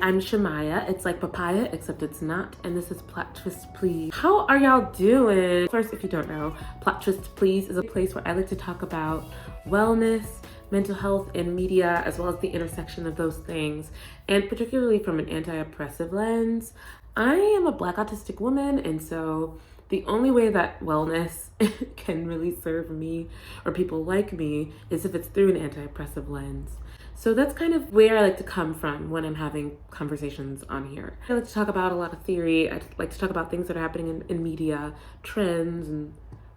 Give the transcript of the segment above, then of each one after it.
I'm Shamaya. It's like papaya, except it's not. And this is Plot Twist Please. How are y'all doing? First, if you don't know, Plot Twist Please is a place where I like to talk about wellness, mental health, and media, as well as the intersection of those things, and particularly from an anti-oppressive lens. I am a Black autistic woman, and so the only way that wellness can really serve me or people like me is if it's through an anti-oppressive lens. So that's kind of where I like to come from when I'm having conversations on here. I like to talk about a lot of theory. I like to talk about things that are happening in media, trends, and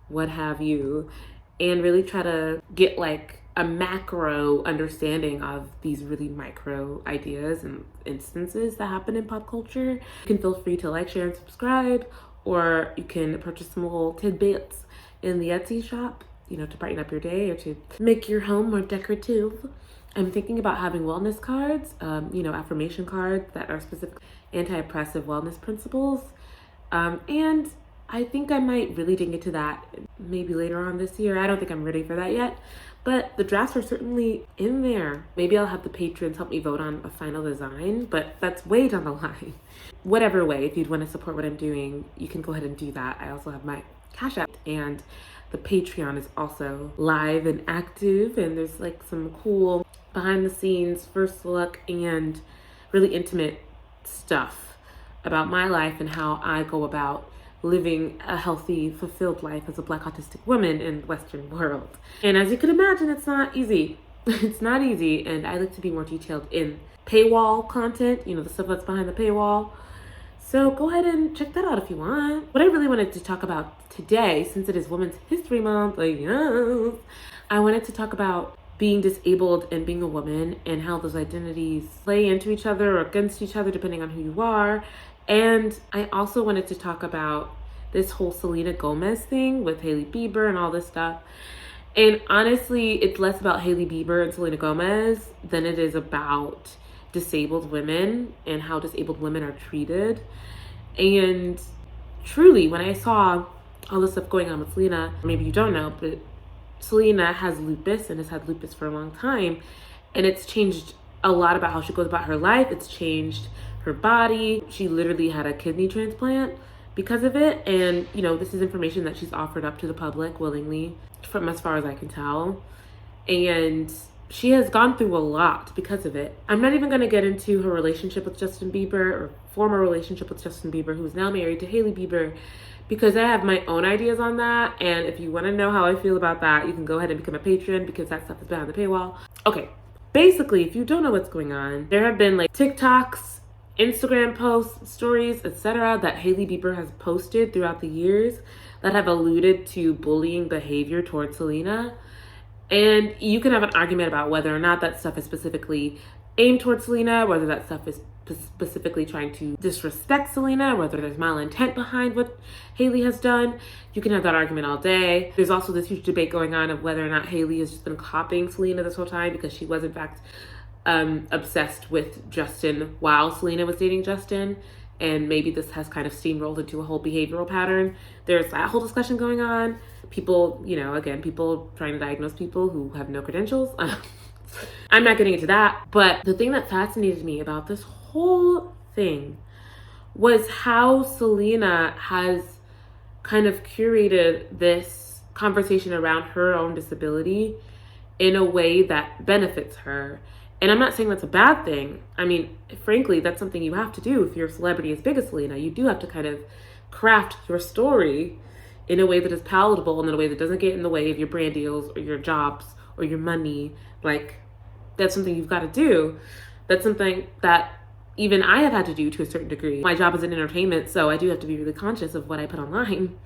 what have you, and really try to get like a macro understanding of these really micro ideas and instances that happen in pop culture. You can feel free to like, share, and subscribe, or you can purchase some little tidbits in the Etsy shop, you know, to brighten up your day or to make your home more decorative. I'm thinking about having wellness cards, affirmation cards that are specific anti-oppressive wellness principles. And I think I might really dig into that maybe later on this year. I don't think I'm ready for that yet, but the drafts are certainly in there. Maybe I'll have the patrons help me vote on a final design, but that's way down the line. Whatever way, if you'd want to support what I'm doing, you can go ahead and do that. I also have my Cash App, and the Patreon is also live and active, and there's like some cool behind the scenes first look and really intimate stuff about my life and how I go about living a healthy, fulfilled life as a Black autistic woman in the Western world. And as you can imagine, it's not easy. It's not easy, and I like to be more detailed in paywall content, the stuff that's behind the paywall. So go ahead and check that out if you want. What I really wanted to talk about today, since it is Women's History Month, I wanted to talk about being disabled and being a woman and how those identities play into each other or against each other depending on who you are. And I also wanted to talk about this whole Selena Gomez thing with Hailey Bieber and all this stuff. And honestly, it's less about Hailey Bieber and Selena Gomez than it is about disabled women and how disabled women are treated. And truly, when I saw all this stuff going on with Selena, maybe you don't know, but Selena has lupus and has had lupus for a long time. And it's changed a lot about how she goes about her life. It's changed her body. She literally had a kidney transplant because of it. And, this is information that she's offered up to the public willingly, from as far as I can tell. And she has gone through a lot because of it. I'm not even going to get into her relationship with Justin Bieber or former relationship with Justin Bieber, who is now married to Hailey Bieber, because I have my own ideas on that. And if you want to know how I feel about that, you can go ahead and become a patron because that stuff is behind the paywall. Okay, basically, if you don't know what's going on, there have been like TikToks, Instagram posts, stories, etc. that Hailey Bieber has posted throughout the years that have alluded to bullying behavior towards Selena. And you can have an argument about whether or not that stuff is specifically aimed towards Selena, whether that stuff is specifically trying to disrespect Selena, whether there's malintent behind what Hailey has done. You can have that argument all day. There's also this huge debate going on of whether or not Hailey has just been copying Selena this whole time because she was in fact obsessed with Justin while Selena was dating Justin. And maybe this has kind of steamrolled into a whole behavioral pattern. There's that whole discussion going on. People, people trying to diagnose people who have no credentials. I'm not getting into that. But the thing that fascinated me about this whole thing was how Selena has kind of curated this conversation around her own disability in a way that benefits her. And I'm not saying that's a bad thing. I mean, frankly, that's something you have to do if you're a celebrity as big as Selena. You do have to kind of craft your story in a way that is palatable and in a way that doesn't get in the way of your brand deals or your jobs or your money. Like, that's something you've got to do. That's something that even I have had to do to a certain degree. My job is in entertainment, so I do have to be really conscious of what I put online.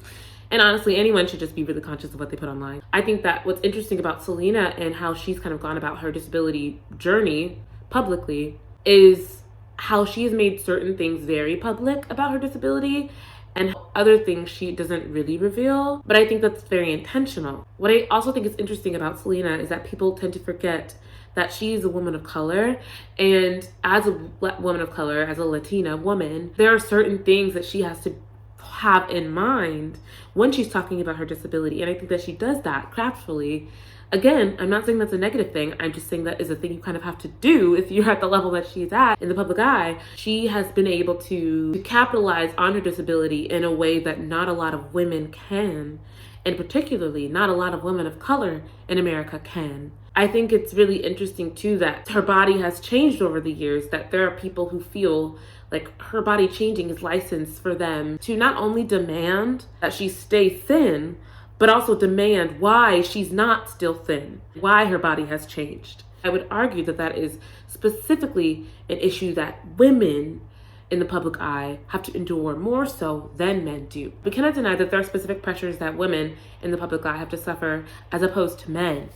And honestly, anyone should just be really conscious of what they put online. I think that what's interesting about Selena and how she's kind of gone about her disability journey publicly is how she has made certain things very public about her disability and other things she doesn't really reveal. But I think that's very intentional. What I also think is interesting about Selena is that people tend to forget that she's a woman of color. And as a woman of color, as a Latina woman, there are certain things that she has to have in mind when she's talking about her disability. And I think that she does that craftfully Again, I'm not saying that's a negative thing. I'm just saying that is a thing you kind of have to do if you're at the level that she's at in the public eye. She has been able to capitalize on her disability in a way that not a lot of women can, and particularly not a lot of women of color in America can. I think it's really interesting too that her body has changed over the years, that there are people who feel like her body changing is license for them to not only demand that she stay thin, but also demand why she's not still thin, why her body has changed. I would argue that that is specifically an issue that women in the public eye have to endure more so than men do. We cannot deny that there are specific pressures that women in the public eye have to suffer as opposed to men.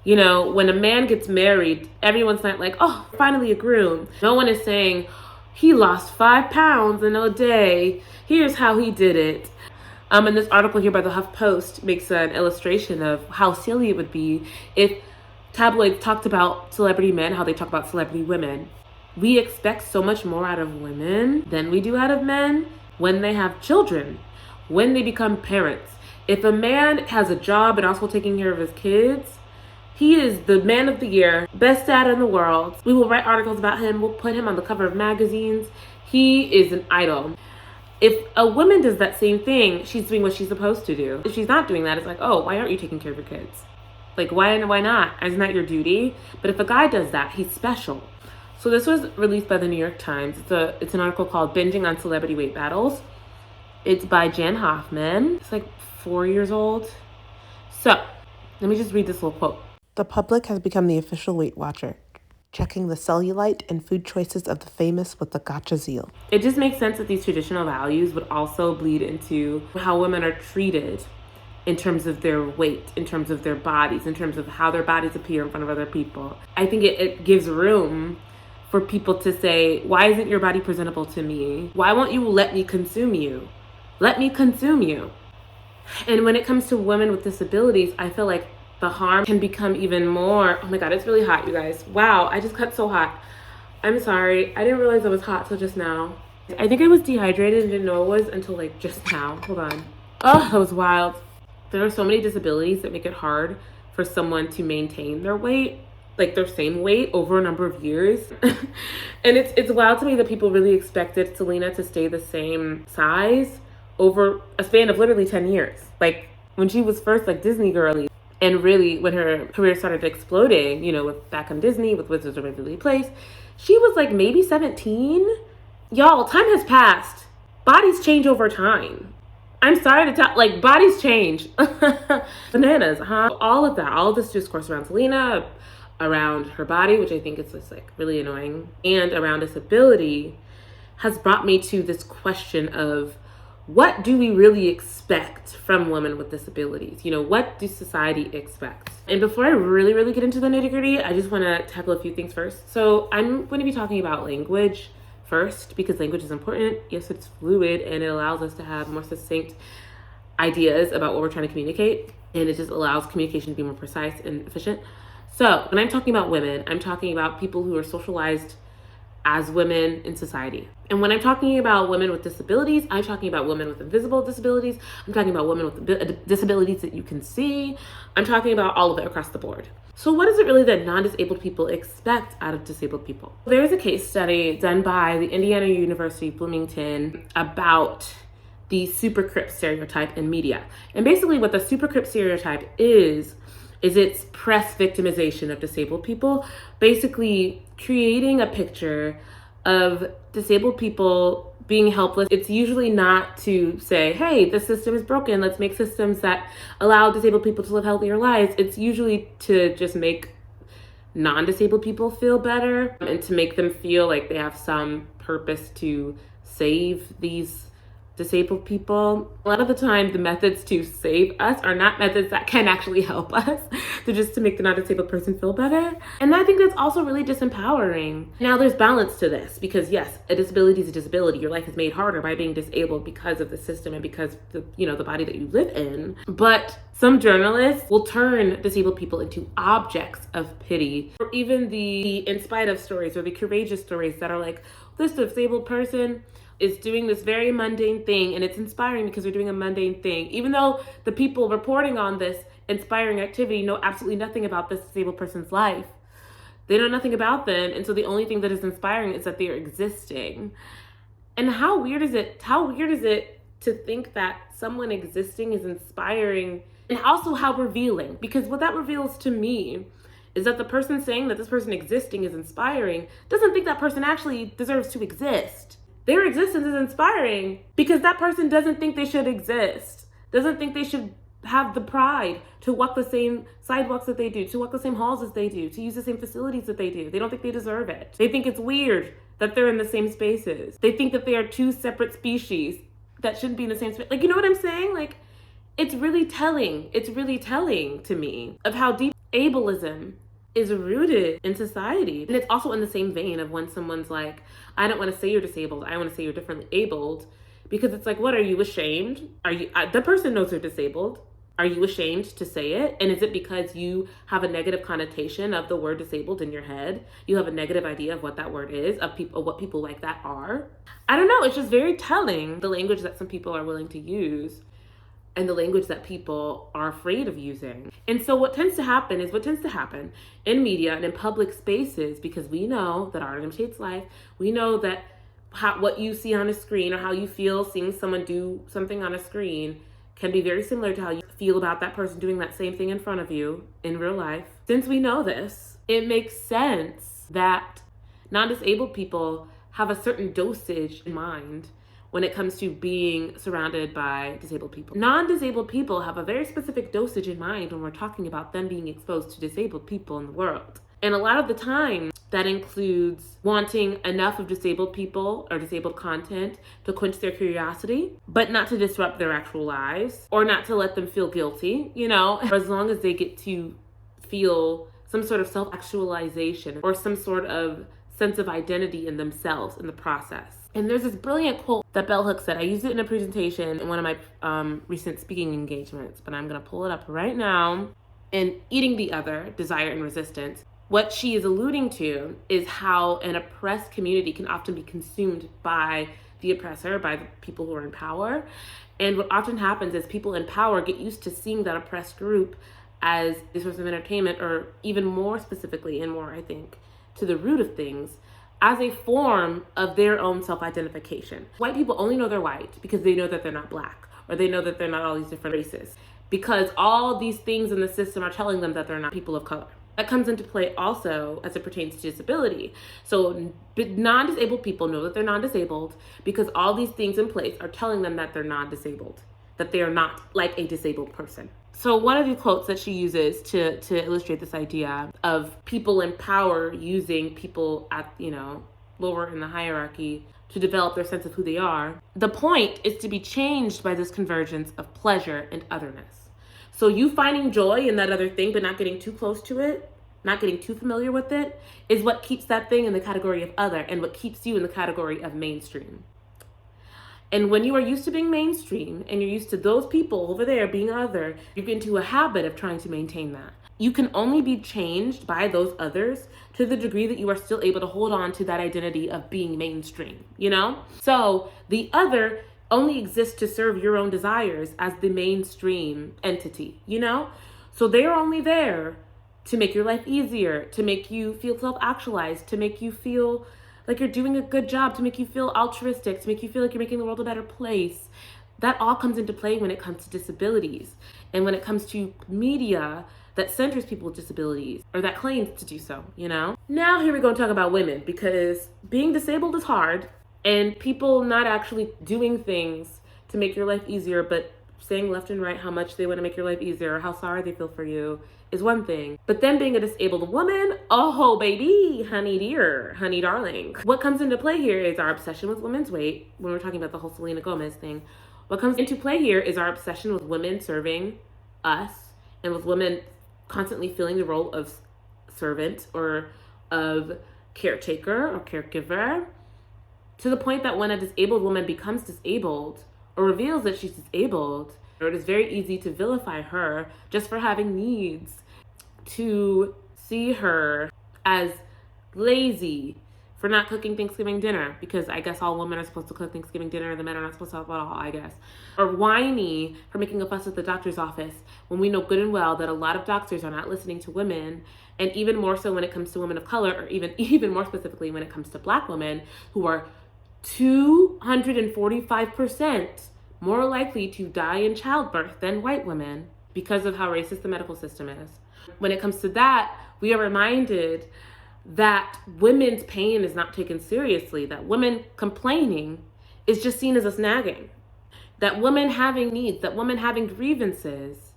You know, when a man gets married, everyone's not like, oh, finally a groom. No one is saying, he lost 5 pounds in a day. Here's how he did it. And this article here by the HuffPost makes an illustration of how silly it would be if tabloids talked about celebrity men, how they talk about celebrity women. We expect so much more out of women than we do out of men when they have children, when they become parents. If a man has a job and also taking care of his kids, he is the man of the year, best dad in the world. We will write articles about him. We'll put him on the cover of magazines. He is an idol. If a woman does that same thing, she's doing what she's supposed to do. If she's not doing that, it's like, oh, why aren't you taking care of your kids? Like, why not? Isn't that your duty? But if a guy does that, he's special. So this was released by the New York Times. It's an article called Binging on Celebrity Weight Battles. It's by Jan Hoffman. It's like 4 years old. So let me just read this little quote. The public has become the official Weight Watcher, checking the cellulite and food choices of the famous with the gotcha zeal. It just makes sense that these traditional values would also bleed into how women are treated in terms of their weight, in terms of their bodies, in terms of how their bodies appear in front of other people. I think it gives room for people to say, why isn't your body presentable to me? Why won't you let me consume you? Let me consume you. And when it comes to women with disabilities, I feel like the harm can become even more. Oh my God, it's really hot, you guys. Wow, I just got so hot. I'm sorry. I didn't realize it was hot till just now. I think I was dehydrated and didn't know it was until like just now. Hold on. Oh, that was wild. There are so many disabilities that make it hard for someone to maintain their weight, like their same weight over a number of years. And it's wild to me that people really expected Selena to stay the same size over a span of literally 10 years. Like when she was first like Disney girly, and really when her career started exploding, you know, with back on Disney, with Wizards of Waverly Place, she was like maybe 17. Y'all, time has passed. Bodies change over time. I'm sorry to tell, like, bodies change. Bananas, huh? All of that, all of this discourse around Selena, around her body, which I think is just like really annoying, and around disability has brought me to this question of, what do we really expect from women with disabilities? You know, what does society expect? And before I really get into the nitty gritty, I just want to tackle a few things first. So I'm going to be talking about language first, because language is important. Yes, it's fluid and it allows us to have more succinct ideas about what we're trying to communicate. And it just allows communication to be more precise and efficient. So when I'm talking about women, I'm talking about people who are socialized as women in society. And when I'm talking about women with disabilities, I'm talking about women with invisible disabilities. I'm talking about women with disabilities that you can see. I'm talking about all of it across the board. So what is it really that non-disabled people expect out of disabled people? There's a case study done by the Indiana University Bloomington about the super crip stereotype in media. And basically what the super crip stereotype is its press victimization of disabled people, basically creating a picture of disabled people being helpless. It's usually not to say, hey, the system is broken, let's make systems that allow disabled people to live healthier lives. It's usually to just make non-disabled people feel better and to make them feel like they have some purpose to save these disabled people. A lot of the time, the methods to save us are not methods that can actually help us. They're just to make the non-disabled person feel better. And I think that's also really disempowering. Now, there's balance to this because yes, a disability is a disability. Your life is made harder by being disabled because of the system and because the body that you live in. But some journalists will turn disabled people into objects of pity, or even the in spite of stories or the courageous stories that are like, this disabled person is doing this very mundane thing and it's inspiring because they're doing a mundane thing, even though the people reporting on this inspiring activity know absolutely nothing about this disabled person's life. They know nothing about them, and so the only thing that is inspiring is that they are existing. And how weird is it to think that someone existing is inspiring, and also how revealing, because what that reveals to me is that the person saying that this person existing is inspiring doesn't think that person actually deserves to exist. Their existence is inspiring because that person doesn't think they should exist, doesn't think they should have the pride to walk the same sidewalks that they do, to walk the same halls as they do, to use the same facilities that they do. They don't think they deserve it. They think it's weird that they're in the same spaces. They think that they are two separate species that shouldn't be in the same space. Like, you know what I'm saying? Like, it's really telling. It's really telling to me of how deep ableism is rooted in society. And it's also in the same vein of when someone's like, I don't want to say you're disabled, I want to say you're differently abled. Because it's like, what, are you ashamed? The person knows they're disabled. Are you ashamed to say it? And is it because you have a negative connotation of the word disabled in your head? You have a negative idea of what that word is, of what people like that are? I don't know, it's just very telling, the language that some people are willing to use and the language that people are afraid of using. And so what tends to happen in media and in public spaces, because we know that art imitates life, we know that what you see on a screen or how you feel seeing someone do something on a screen can be very similar to how you feel about that person doing that same thing in front of you in real life. Since we know this, it makes sense that non-disabled people have a certain dosage in mind when it comes to being surrounded by disabled people. Non-disabled people have a very specific dosage in mind when we're talking about them being exposed to disabled people in the world. And a lot of the time, that includes wanting enough of disabled people or disabled content to quench their curiosity, but not to disrupt their actual lives or not to let them feel guilty, you know, as long as they get to feel some sort of self-actualization or some sort of sense of identity in themselves in the process. And there's this brilliant quote that Bell Hooks said. I used it in a presentation in one of my recent speaking engagements, but I'm gonna pull it up right now. In Eating the Other, Desire and Resistance, what she is alluding to is how an oppressed community can often be consumed by the oppressor, by the people who are in power. And what often happens is people in power get used to seeing that oppressed group as a source of entertainment, or even more specifically and more, I think, to the root of things, as a form of their own self-identification. White people only know they're white because they know that they're not black, or they know that they're not all these different races, because all these things in the system are telling them that they're not people of color. That comes into play also as it pertains to disability. So non-disabled people know that they're non-disabled because all these things in place are telling them that they're non-disabled, that they are not like a disabled person. So one of the quotes that she uses to illustrate this idea of people in power using people at, lower in the hierarchy to develop their sense of who they are, the point is to be changed by this convergence of pleasure and otherness. So you finding joy in that other thing, but not getting too close to it, not getting too familiar with it, is what keeps that thing in the category of other and what keeps you in the category of mainstream. And when you are used to being mainstream and you're used to those people over there being other, you get into a habit of trying to maintain that. You can only be changed by those others to the degree that you are still able to hold on to that identity of being mainstream, So the other only exists to serve your own desires as the mainstream entity, So they are only there to make your life easier, to make you feel self-actualized, to make you feel like you're doing a good job, to make you feel altruistic, to make you feel like you're making the world a better place. That all comes into play when it comes to disabilities and when it comes to media that centers people with disabilities or that claims to do so, Now here we go and talk about women, because being disabled is hard, and people not actually doing things to make your life easier, but saying left and right how much they want to make your life easier, how sorry they feel for you, is one thing. But then being a disabled woman, oh baby, honey dear, honey darling. What comes into play here is our obsession with women's weight, when we're talking about the whole Selena Gomez thing. What comes into play here is our obsession with women serving us, and with women constantly filling the role of servant or of caretaker or caregiver, to the point that when a disabled woman becomes disabled or reveals that she's disabled, it is very easy to vilify her just for having needs, to see her as lazy for not cooking Thanksgiving dinner, because I guess all women are supposed to cook Thanksgiving dinner, the men are not supposed to help at all, I guess. Or whiny for making a fuss at the doctor's office, when we know good and well that a lot of doctors are not listening to women, and even more so when it comes to women of color, or even more specifically when it comes to Black women, who are 245% more likely to die in childbirth than white women because of how racist the medical system is. When it comes to that, we are reminded that women's pain is not taken seriously, that women complaining is just seen as us nagging, that women having needs, that women having grievances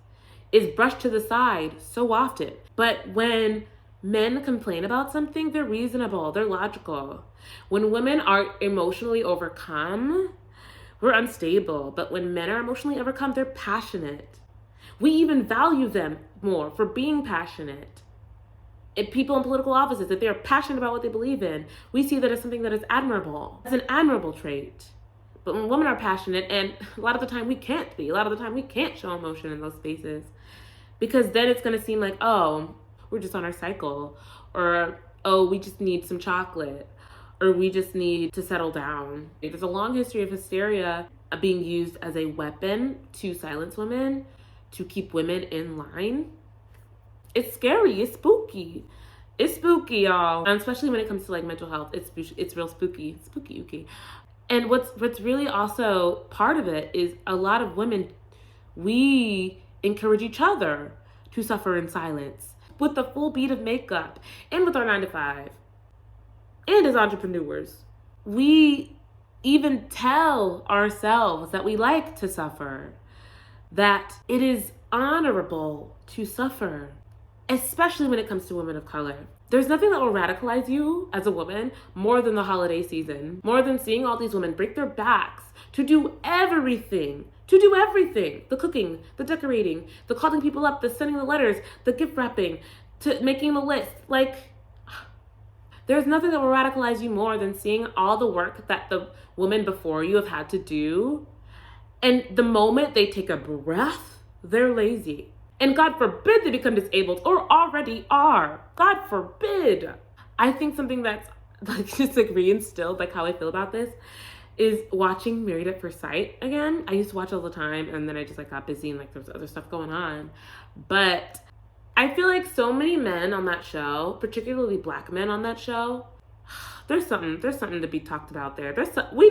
is brushed to the side so often. But when men complain about something, they're reasonable, they're logical. When women are emotionally overcome, we're unstable. But when men are emotionally overcome, they're passionate. We even value them more for being passionate. If people in political offices, if they're passionate about what they believe in, we see that as something that is admirable. It's an admirable trait. But when women are passionate, and a lot of the time we can't be, a lot of the time we can't show emotion in those spaces, because then it's going to seem like, oh, we're just on our cycle, or, oh, we just need some chocolate, or we just need to settle down. There's a long history of hysteria being used as a weapon to silence women, to keep women in line. It's scary, it's spooky. It's spooky, y'all. And especially when it comes to like mental health, it's real spooky, ooky. And what's really also part of it is a lot of women, we encourage each other to suffer in silence with the full beat of makeup and with our 9 to 5. And as entrepreneurs, we even tell ourselves that we like to suffer, that it is honorable to suffer, especially when it comes to women of color. There's nothing that will radicalize you as a woman more than the holiday season, more than seeing all these women break their backs to do everything. The cooking, the decorating, the calling people up, the sending the letters, the gift wrapping, to making the list. Like, there's nothing that will radicalize you more than seeing all the work that the women before you have had to do. And the moment they take a breath, they're lazy. And God forbid they become disabled, or already are. God forbid. I think something that's like just like reinstilled, like how I feel about this, is watching Married at First Sight again. I used to watch all the time, and then I just like got busy and like there was other stuff going on. But I feel like so many men on that show, particularly Black men on that show, there's something to be talked about there. Something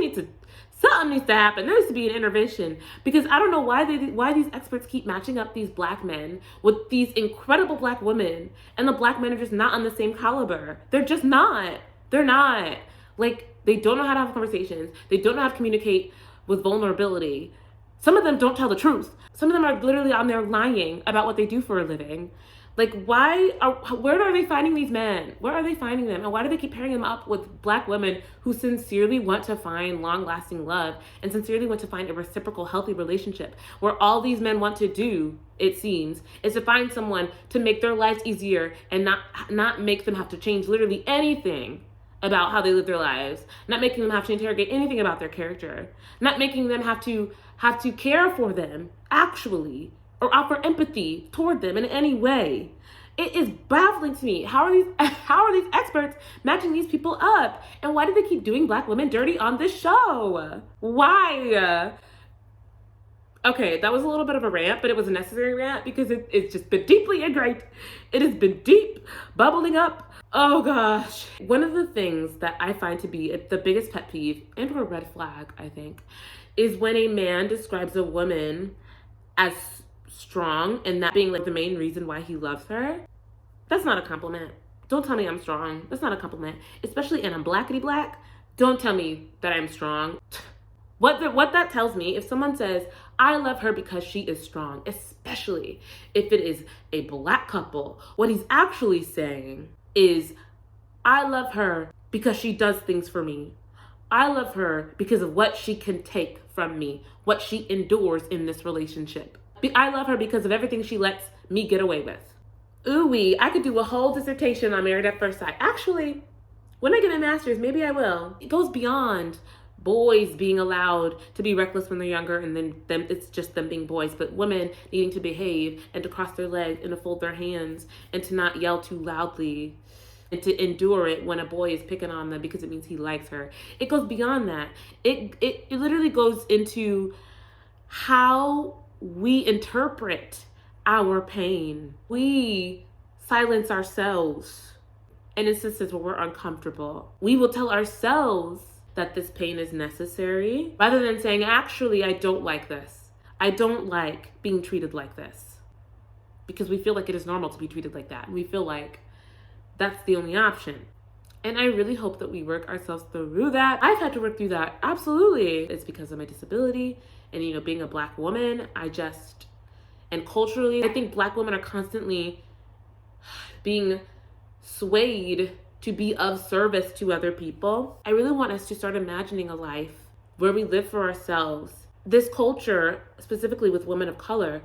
needs to happen. There needs to be an intervention, because I don't know why these experts keep matching up these Black men with these incredible Black women, and the Black men are just not on the same caliber. They're just not. They're not. Like, they don't know how to have conversations. They don't know how to communicate with vulnerability. Some of them don't tell the truth. Some of them are literally on there lying about what they do for a living. Like, where are they finding these men? Where are they finding them? And why do they keep pairing them up with Black women who sincerely want to find long-lasting love and sincerely want to find a reciprocal, healthy relationship, where all these men want to do, it seems, is to find someone to make their lives easier and not make them have to change literally anything about how they live their lives, not making them have to interrogate anything about their character, not making them have to care for them, actually, or offer empathy toward them in any way. It is baffling to me. How are these experts matching these people up? And why do they keep doing Black women dirty on this show? Why? Okay, that was a little bit of a rant, but it was a necessary rant because it's just been deeply ingrained. It has been deep, bubbling up. Oh gosh. One of the things that I find to be the biggest pet peeve and a red flag, I think, is when a man describes a woman as strong and that being like the main reason why he loves her. That's not a compliment. Don't tell me I'm strong. That's not a compliment. Especially in a blackity black. Don't tell me that I'm strong. What that tells me, if someone says, I love her because she is strong, especially if it is a Black couple, what he's actually saying is, I love her because she does things for me. I love her because of what she can take from me, what she endures in this relationship. I love her because of everything she lets me get away with. Ooh-wee, I could do a whole dissertation on Married at First Sight. Actually, when I get my master's, maybe I will. It goes beyond boys being allowed to be reckless when they're younger, and then it's just them being boys, but women needing to behave and to cross their legs and to fold their hands and to not yell too loudly. and to endure it when a boy is picking on them because it means he likes her. It goes beyond that. It literally goes into how we interpret our pain. We silence ourselves in instances where we're uncomfortable. We will tell ourselves that this pain is necessary rather than saying, actually, I don't like this. I don't like being treated like this, because we feel like it is normal to be treated like that. And we feel like that's the only option. And I really hope that we work ourselves through that. I've had to work through that. Absolutely. It's because of my disability and, being a Black woman, and culturally, I think Black women are constantly being swayed to be of service to other people. I really want us to start imagining a life where we live for ourselves. This culture, specifically with women of color,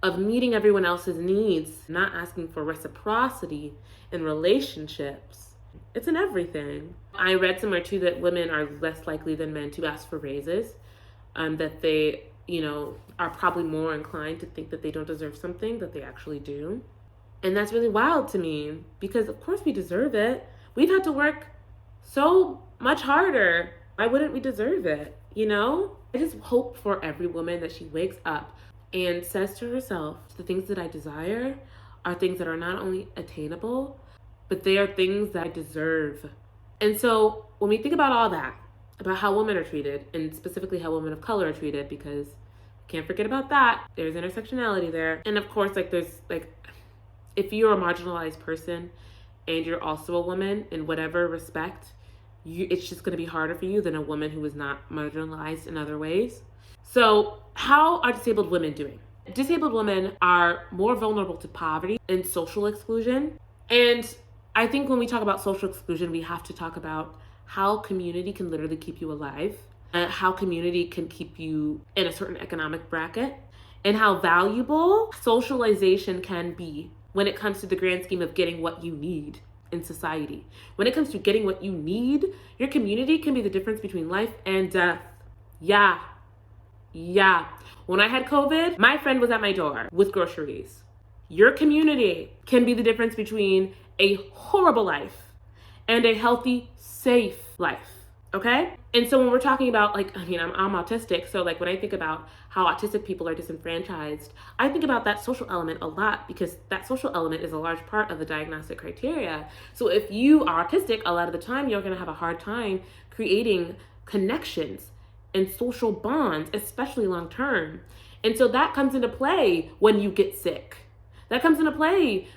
of meeting everyone else's needs, not asking for reciprocity in relationships. It's in everything. I read somewhere too that women are less likely than men to ask for raises, that they, are probably more inclined to think that they don't deserve something that they actually do. And that's really wild to me, because of course we deserve it. We've had to work so much harder. Why wouldn't we deserve it? I just hope for every woman that she wakes up and says to herself, the things that I desire are things that are not only attainable, but they are things that I deserve. And so when we think about all that, about how women are treated, and specifically how women of color are treated, because can't forget about that, there's intersectionality there. And of course, if you're a marginalized person and you're also a woman in whatever respect, it's just going to be harder for you than a woman who is not marginalized in other ways. So how are disabled women doing? Disabled women are more vulnerable to poverty and social exclusion. And I think when we talk about social exclusion, we have to talk about how community can literally keep you alive, and how community can keep you in a certain economic bracket, and how valuable socialization can be when it comes to the grand scheme of getting what you need in society. When it comes to getting what you need, your community can be the difference between life and death. Yeah. When I had COVID, my friend was at my door with groceries. Your community can be the difference between a horrible life and a healthy, safe life. Okay? And so when we're talking about, I'm autistic, so when I think about how autistic people are disenfranchised, I think about that social element a lot, because that social element is a large part of the diagnostic criteria. So if you are autistic, a lot of the time you're going to have a hard time creating connections and social bonds, especially long term. And so that comes into play when you get sick. That comes into play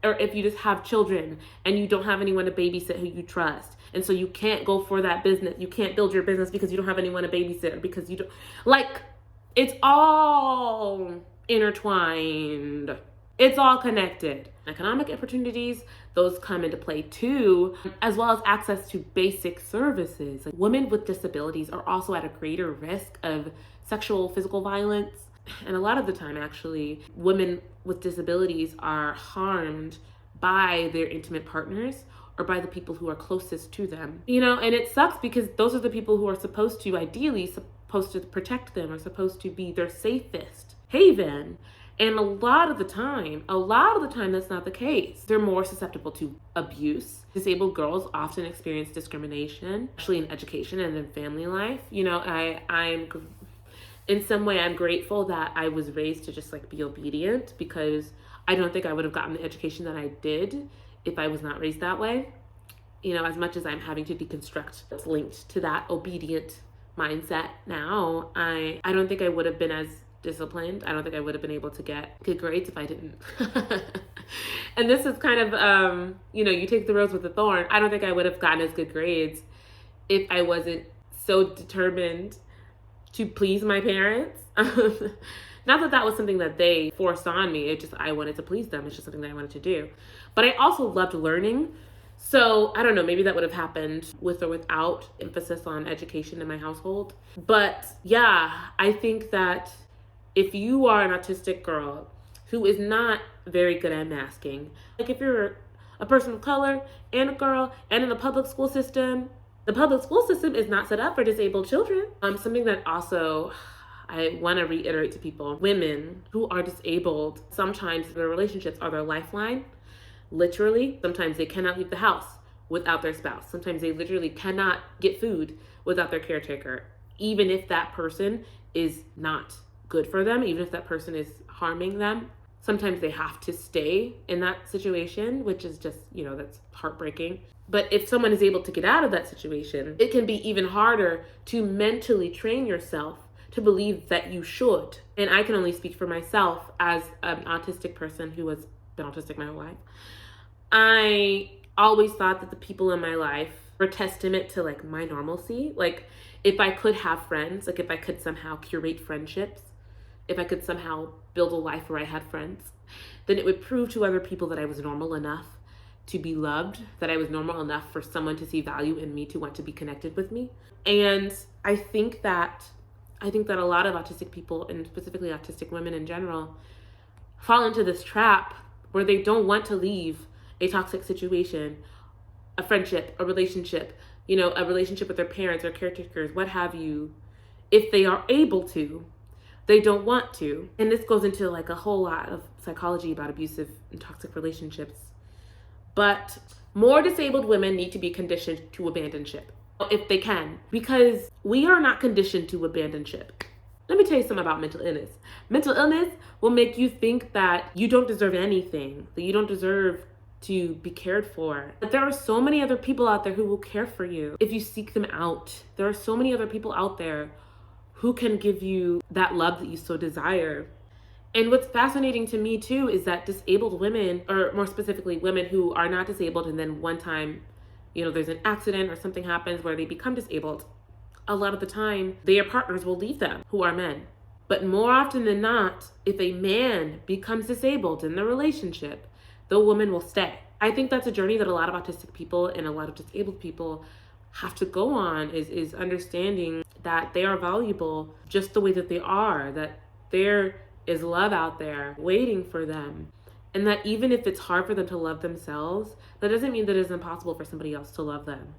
or if you just have children and you don't have anyone to babysit who you trust. And so you can't go for that business. You can't build your business because you don't have anyone to babysit, or because you don't, it's all intertwined. It's all connected. Economic opportunities, those come into play too, as well as access to basic services. Women with disabilities are also at a greater risk of sexual, physical violence. And a lot of the time, actually, women with disabilities are harmed by their intimate partners or by the people who are closest to them. And it sucks, because those are the people who are supposed to protect them, are supposed to be their safest haven. And a lot of the time, that's not the case. They're more susceptible to abuse. Disabled girls often experience discrimination, especially in education and in family life. I'm in some way, I'm grateful that I was raised to just be obedient, because I don't think I would have gotten the education that I did if I was not raised that way. As much as I'm having to deconstruct what's linked to that obedient mindset now, I don't think I would have been as disciplined. I don't think I would have been able to get good grades if I didn't. And this is kind of, you take the rose with the thorn. I don't think I would have gotten as good grades if I wasn't so determined to please my parents. Not that was something that they forced on me. I wanted to please them. It's just something that I wanted to do. But I also loved learning. So I don't know, maybe that would have happened with or without emphasis on education in my household. But yeah, I think that if you are an autistic girl who is not very good at masking, if you're a person of color and a girl and in the public school system is not set up for disabled children. Something that also I want to reiterate to people, women who are disabled, sometimes their relationships are their lifeline. literally. Sometimes they cannot leave the house without their spouse. Sometimes they literally cannot get food without their caretaker, even if that person is not good for them, even if that person is harming them. Sometimes they have to stay in that situation, which is just, that's heartbreaking. But if someone is able to get out of that situation, it can be even harder to mentally train yourself to believe that you should. And I can only speak for myself as an autistic person who has been autistic my whole life. I always thought that the people in my life were testament to like my normalcy. Like if I could have friends, like if I could somehow curate friendships, if I could somehow build a life where I had friends, then it would prove to other people that I was normal enough to be loved, that I was normal enough for someone to see value in me, to want to be connected with me. And I think that a lot of autistic people, and specifically autistic women in general, fall into this trap where they don't want to leave a toxic situation, a friendship, a relationship, a relationship with their parents or caretakers, what have you. If they are able to, they don't want to. And this goes into like a whole lot of psychology about abusive and toxic relationships. But more disabled women need to be conditioned to abandon ship if they can, because we are not conditioned to abandon ship. Let me tell you something about mental illness. Mental illness will make you think that you don't deserve anything, that you don't deserve to be cared for. But there are so many other people out there who will care for you if you seek them out. There are so many other people out there who can give you that love that you so desire. And what's fascinating to me too is that disabled women, or more specifically women who are not disabled and then one time, there's an accident or something happens where they become disabled, a lot of the time their partners will leave them, who are men. But more often than not, if a man becomes disabled in the relationship, the woman will stay. I think that's a journey that a lot of autistic people and a lot of disabled people have to go on, is understanding that they are valuable just the way that they are, that there is love out there waiting for them. And that even if it's hard for them to love themselves, that doesn't mean that it's impossible for somebody else to love them.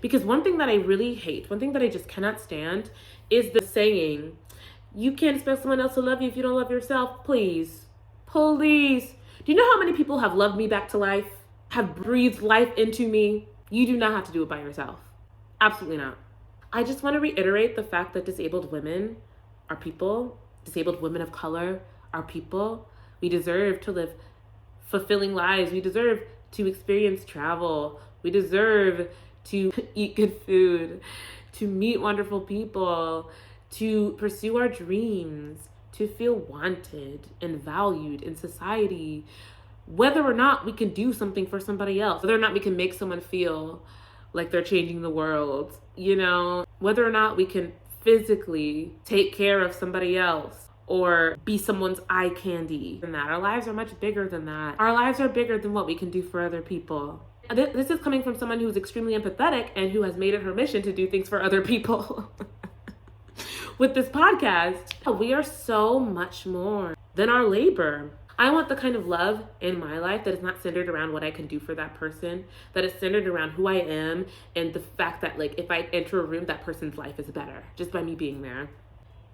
Because one thing that I really hate, one thing that I just cannot stand, is the saying, you can't expect someone else to love you if you don't love yourself. Please. Please. Do you know how many people have loved me back to life? Have breathed life into me? You do not have to do it by yourself. Absolutely not. I just want to reiterate the fact that disabled women are people. Disabled women of color are people. We deserve to live fulfilling lives. We deserve to experience travel. We deserve to eat good food, to meet wonderful people, to pursue our dreams, to feel wanted and valued in society, whether or not we can do something for somebody else, whether or not we can make someone feel like they're changing the world, whether or not we can physically take care of somebody else or be someone's eye candy. And that our lives are much bigger than that. Our lives are bigger than what we can do for other people. This is coming from someone who's extremely empathetic and who has made it her mission to do things for other people. With this podcast, we are so much more than our labor. I want the kind of love in my life that is not centered around what I can do for that person, that is centered around who I am and the fact that if I enter a room, that person's life is better just by me being there.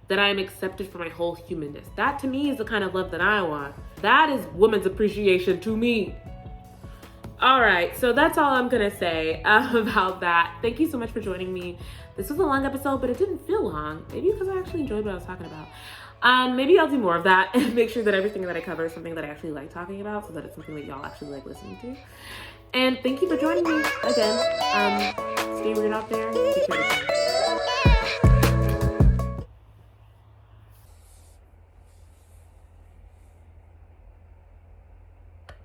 That I am accepted for my whole humanness. That to me is the kind of love that I want. That is women's appreciation to me. All right, so that's all I'm gonna say about that. Thank you so much for joining me. This was a long episode, but it didn't feel long. Maybe because I actually enjoyed what I was talking about. Maybe I'll do more of that and make sure that everything that I cover is something that I actually like talking about, so that it's something that y'all actually like listening to. And thank you for joining me again. Stay weird out there. Take care of yourself.